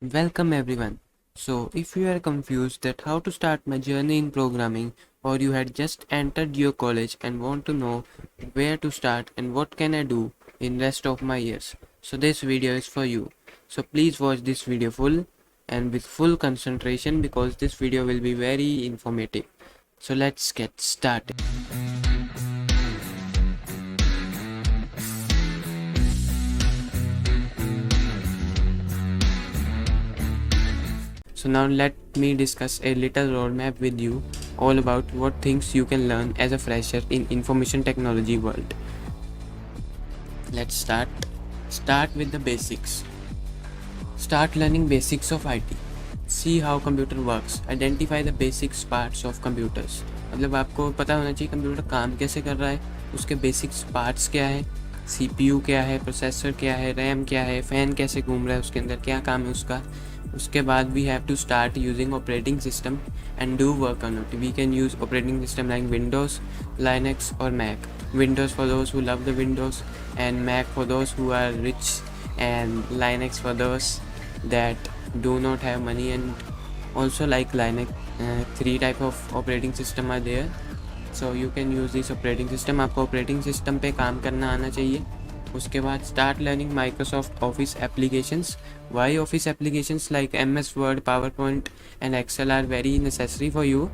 Welcome everyone. So, if you are confused that how to start my journey in programming, or you had just entered your college and want to know where to start and what can I do in rest of my years, so this video is for you. So please watch this video full and with full concentration because this video will be very informative. So let's get started. So now let me discuss a little roadmap with you all about what things you can learn as a fresher in information technology world. Let's start. Start with the basics. Start learning basics of IT. See how computer works. Identify the basics parts of computers. मतलब आपको पता होना चाहिए computer काम कैसे कर रहा है, उसके बेसिक्स पार्ट्स क्या है, CPU क्या है, प्रोसेसर क्या है, रैम क्या है, फ़ैन कैसे घूम रहा है उसके अंदर, क्या काम है उसका. उसके बाद we have to start using operating system and do work on it. We can use operating system like Windows, Linux और Mac. Windows for those who love the Windows, and Mac for those who are rich, and Linux for those that do not have money. And also like Linux, three type of operating system are there, so you can use this operating system. आपको operating system पे काम करना आना चाहिए. उसके बाद start learning Microsoft Office applications. Why Office applications like MS Word, PowerPoint and Excel are very necessary for you.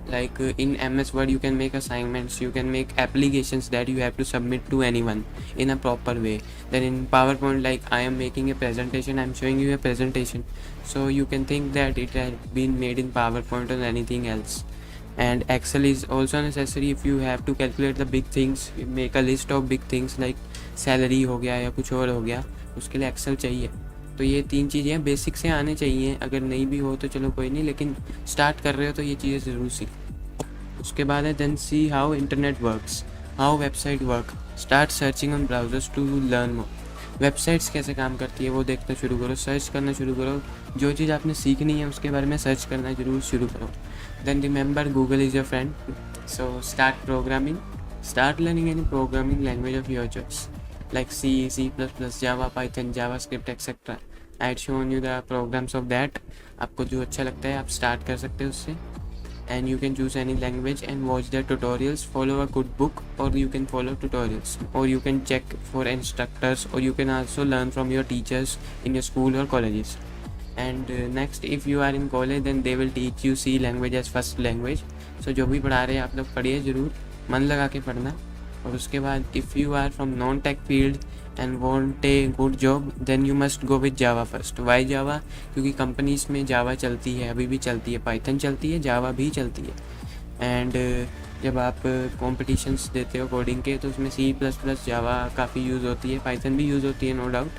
Like in MS Word you can make assignments, you can make applications that you have to submit to anyone in a proper way. Then in PowerPoint, like I am making a presentation, I am showing you a presentation, so you can think that it has been made in PowerPoint or anything else. And Excel is also necessary if you have to calculate the big things, make a list of big things like salary हो गया या कुछ और हो गया, उसके लिए Excel चाहिए. तो ये तीन चीज़ें बेसिक से आने चाहिए. अगर नहीं भी हो तो चलो कोई नहीं, लेकिन स्टार्ट कर रहे हो तो ये चीज़ें ज़रूर सीखो. उसके बाद है then see how internet works, how website work. Start searching on browsers to learn more. Websites कैसे काम करती है वो देखना शुरू करो, सर्च करना शुरू करो. जो चीज़ आपने सीखनी है उसके बारे में सर्च करना जरूर शुरू करो. Then remember Google is your friend. So start programming. Start learning any programming language of your choice like C, C++, Java, Python, JavaScript, etc. I had shown you the programs of that. आपको जो अच्छा लगता है आप start कर सकते हो उससे. And you can choose any language and watch their tutorials. Follow a good book, or you can follow tutorials, or you can check for instructors, or you can also learn from your teachers in your school or colleges. And next, if you are in college, then they will teach you C language as first language. So जो भी पढ़ा रहे हैं आप लोग पढ़िए ज़रूर, मन लगा के पढ़ना. और उसके बाद if you are from non tech field and want a good job, then you must go with Java first. Why Java? क्योंकि कंपनीज में जावा चलती है, अभी भी चलती है, पाइथन चलती है, जावा भी चलती है. एंड जब आप कॉम्पिटिशन्स देते हो कोडिंग के तो उसमें C++, जावा काफ़ी यूज़ होती है, पाइथन भी यूज़ होती है नो डाउट,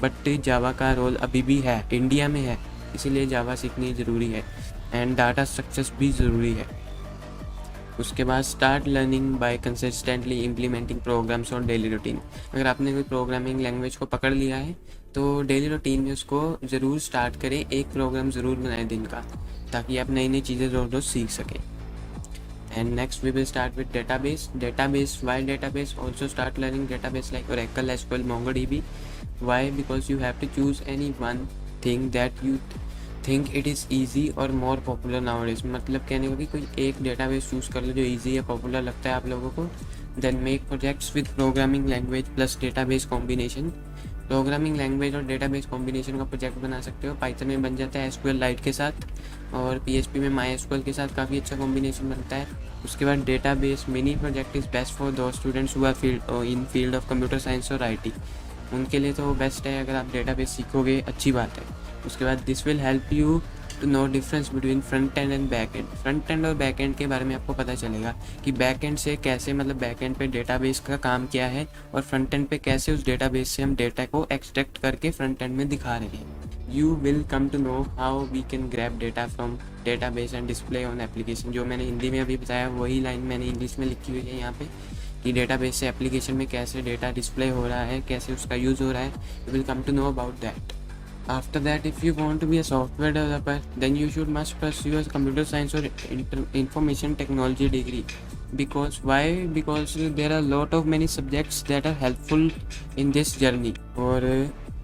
बट जावा का रोल अभी भी है, इंडिया में है, इसीलिए जावा सीखनी ज़रूरी है. एंड डाटा स्ट्रक्चर्स भी ज़रूरी है. उसके बाद start learning by consistently implementing programs और डेली रूटीन. अगर आपने कोई प्रोग्रामिंग लैंग्वेज को पकड़ लिया है तो डेली रूटीन में उसको ज़रूर स्टार्ट करें, एक प्रोग्राम ज़रूर बनाएं दिन का, ताकि आप नई नई चीज़ें रोज़ रोज़ सीख सकें. And next we will start with database. Database, why database? Also start learning database like Oracle, SQL, MongoDB. Why? Because you have to choose any one thing that you think it is easy और more popular nowadays. मतलब कहने को कि कोई एक database choose कर लो जो easy या पॉपुलर लगता है आप लोगों को. Then make projects with programming language plus database combination. Programming language और डेटाबेस कॉम्बिनेशन का प्रोजेक्ट बना सकते हो. पाइथन में बन जाता है SQLite के साथ, और PHP में MySQL के साथ काफ़ी अच्छा कॉम्बिनेशन बनता है. उसके बाद database mini project is best for two students who are in field of computer science और IT. उनके लिए तो बेस्ट है, अगर आप डेटाबेस सीखोगे अच्छी बात है. उसके बाद this will help you to know difference between front end and back end. Front end और बैक एंड के बारे में आपको पता चलेगा कि बैक एंड से कैसे, मतलब बैक एंड पे डेटाबेस का काम क्या है, और फ्रंट एंड पे कैसे उस डेटाबेस से हम डेटा को एक्सट्रैक्ट करके फ्रंट एंड में दिखा रहे हैं. You will come to know how we can grab data from database and display on application. जो मैंने हिंदी में अभी बताया वही लाइन मैंने इंग्लिश में लिखी हुई है यहाँ पे, कि डेटाबेस से एप्लीकेशन में कैसे डेटा डिस्प्ले हो रहा है, कैसे उसका यूज़ हो रहा है. You will come to know about that. After that, if you want to be a software developer, then you should must pursue a computer science or information technology degree. Because why? Because there are a lot of many subjects that are helpful in this journey. और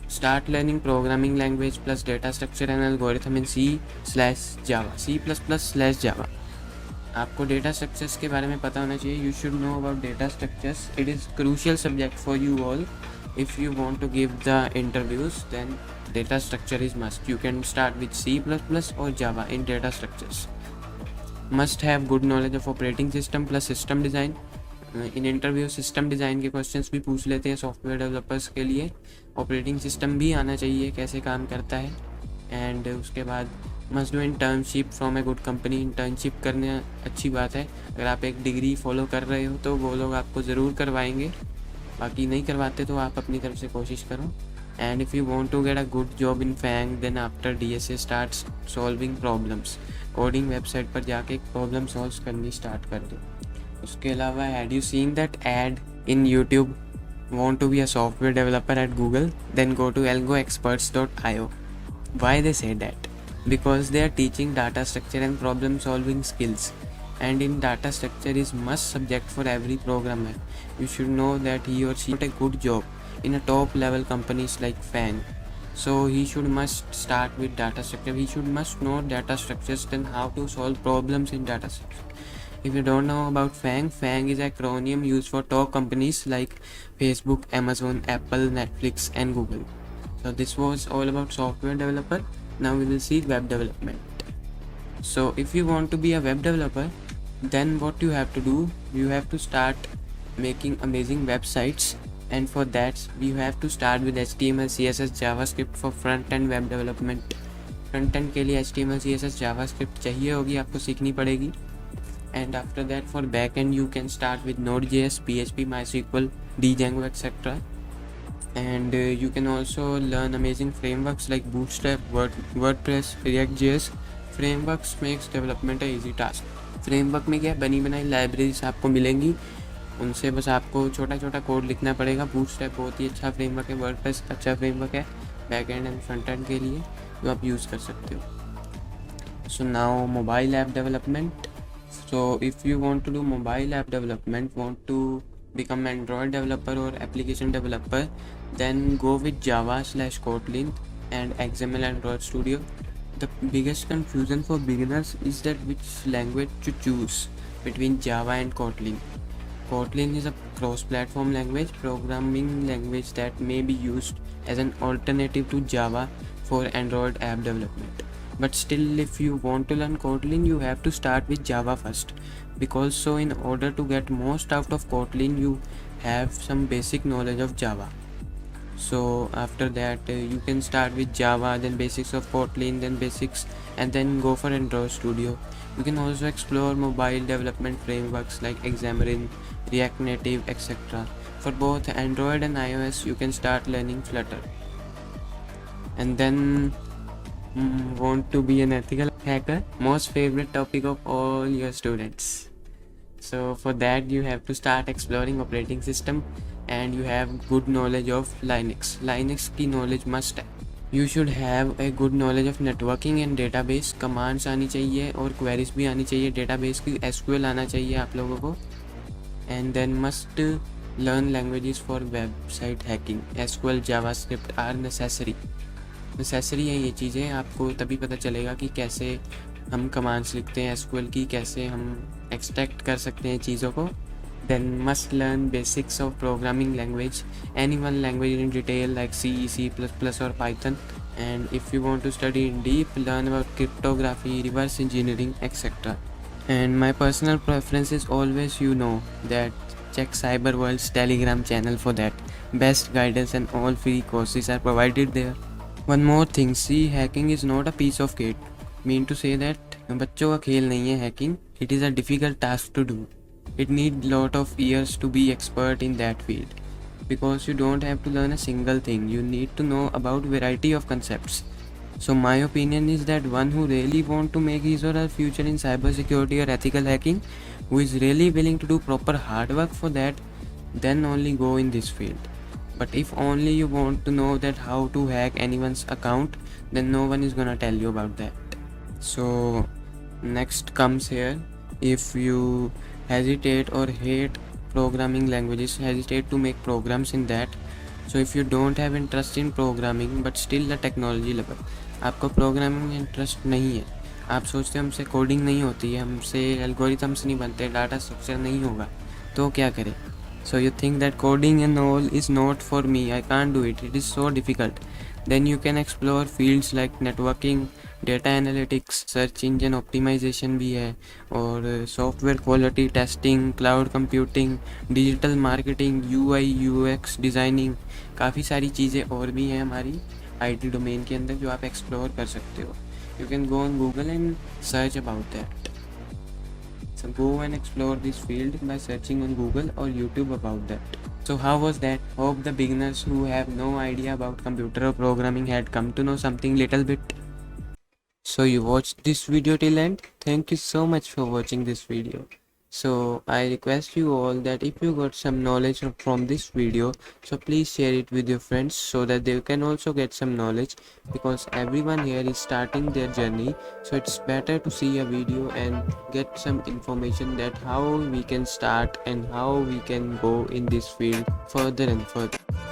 Start learning programming language plus data structure and algorithm in C/Java, C++/Java. आपको data structures के बारे में पता होना चाहिए. You should know about data structures. It is crucial subject for you all. If you want to give the interviews then data structure is must. You can start with C++ or Java in data structures. Must have good knowledge of operating system plus system design. In interview system design के questions भी पूछ लेते हैं software developers के लिए. Operating system भी आना चाहिए कैसे काम करता है. एंड उसके बाद must do internship from a good company. Internship करना अच्छी बात है. अगर आप एक डिग्री फॉलो कर रहे हो तो वो लोग आपको ज़रूर करवाएंगे. बाकी नहीं करवाते तो आप अपनी तरफ से कोशिश करो. And if you want to get a good job in FANG, then after DSA starts solving problems. Coding website पर जाके प्रॉब्लम सॉल्व करनी स्टार्ट कर दो. उसके अलावा had you seen that ad in YouTube want to be a software developer at Google, then go to algoexperts.io. Why they say that? Because they are teaching data structure and problem solving skills, and in data structure is must subject for every programmer. You should know that he or she got a good job in a top level companies like FANG, so he should must start with data structure. He should must know data structures, then how to solve problems in data structure. If you don't know about FANG is an acronym used for top companies like Facebook, Amazon, Apple, Netflix and Google. So this was all about software developer. Now we will see web development. So if you want to be a web developer, then what you have to do, you have to start making amazing websites. And for that you have to start with HTML, CSS, JavaScript for front end web development. Front end के लिए HTML, CSS, JavaScript चाहिए होगी, आपको सीखनी पड़ेगी. And after that for back end you can start with Node.js, PHP, MySQL, Django, etc. And you can also learn amazing frameworks like Bootstrap, WordPress, React.js. Frameworks makes development a easy task. Framework में क्या बनी बनाई libraries आपको मिलेंगी, उनसे बस आपको छोटा छोटा कोड लिखना पड़ेगा. बूटस्ट्रैप बहुत ही अच्छा फ्रेमवर्क है. वर्डप्रेस अच्छा फ्रेमवर्क है back end and front end के लिए जो आप यूज़ कर सकते हो. So now mobile app development. So if you want to do mobile app development, want to become Android developer or application developer, then go with Java/Kotlin and XML Android Studio. The biggest confusion for beginners is that which language to choose between Java and Kotlin. Kotlin is a cross-platform language, programming language that may be used as an alternative to Java for Android app development. But still, if you want to learn Kotlin, you have to start with Java first, because so in order to get most out of Kotlin, you have some basic knowledge of Java. So after that you can start with Java, then basics of Kotlin, then basics, and then go for Android Studio. You can also explore mobile development frameworks like Xamarin, React Native, etc. For both Android and iOS you can start learning Flutter. And then want to be an ethical hacker, most favorite topic of all your students. So for that you have to start exploring operating system, and you have good knowledge of Linux की knowledge must है. You should have a good knowledge of networking and database. commands आनी चाहिए और queries भी आनी चाहिए. database की SQL आना चाहिए आप लोगों को. And then must learn languages for website hacking. SQL, JavaScript are necessary है ये चीज़ें. आपको तभी पता चलेगा कि कैसे हम कमांड्स लिखते हैं SQL की, कैसे हम एक्सट्रैक्ट कर सकते हैं चीज़ों को. Then must learn basics of programming language, any one language in detail like C, C++ or Python. And if you want to study in deep, learn about cryptography, reverse engineering, etc. And my personal preference is always, you know, that check Cyberworld's Telegram channel for that. Best guidance and all free courses are provided there. One more thing, see, hacking is not a piece of cake. Mean to say that बच्चों का खेल नहीं है hacking. It is a difficult task to do. It needs lot of years to be expert in that field, because you don't have to learn a single thing. You need to know about variety of concepts. So my opinion is that one who really want to make his or her future in cybersecurity or ethical hacking, who is really willing to do proper hard work for that, then only go in this field. But if only you want to know that how to hack anyone's account, then no one is gonna tell you about that. So next comes here, if you hesitate or hate programming languages, hesitate to make programs in that, so if you don't have interest in programming but still the technology lover, आपको programming में interest नहीं है, आप सोचते हैं हमसे coding नहीं होती है, हमसे एल्गोरिथम्स नहीं बनते, डाटा स्ट्रक्चर नहीं होगा, तो क्या करें? So you think that coding and all is not for me, I can't do it, it is so difficult, then you can explore fields like networking, data analytics, search engine optimisation भी है, और software quality testing, cloud computing, digital marketing, UI UX designing, काफ़ी सारी चीज़ें और भी हैं हमारी आईटी डोमेन के अंदर जो आप एक्सप्लोर कर सकते हो. You can go on Google and search about that. So go and explore this field by searching on Google or YouTube about that. So how was that? Hope the beginners who have no idea about computer or programming had come to know something little bit. So you watched this video till end. Thank you so much for watching this video. So I request you all that if you got some knowledge from this video, so please share it with your friends so that they can also get some knowledge, because everyone here is starting their journey. So it's better to see a video and get some information that how we can start and how we can go in this field further and further.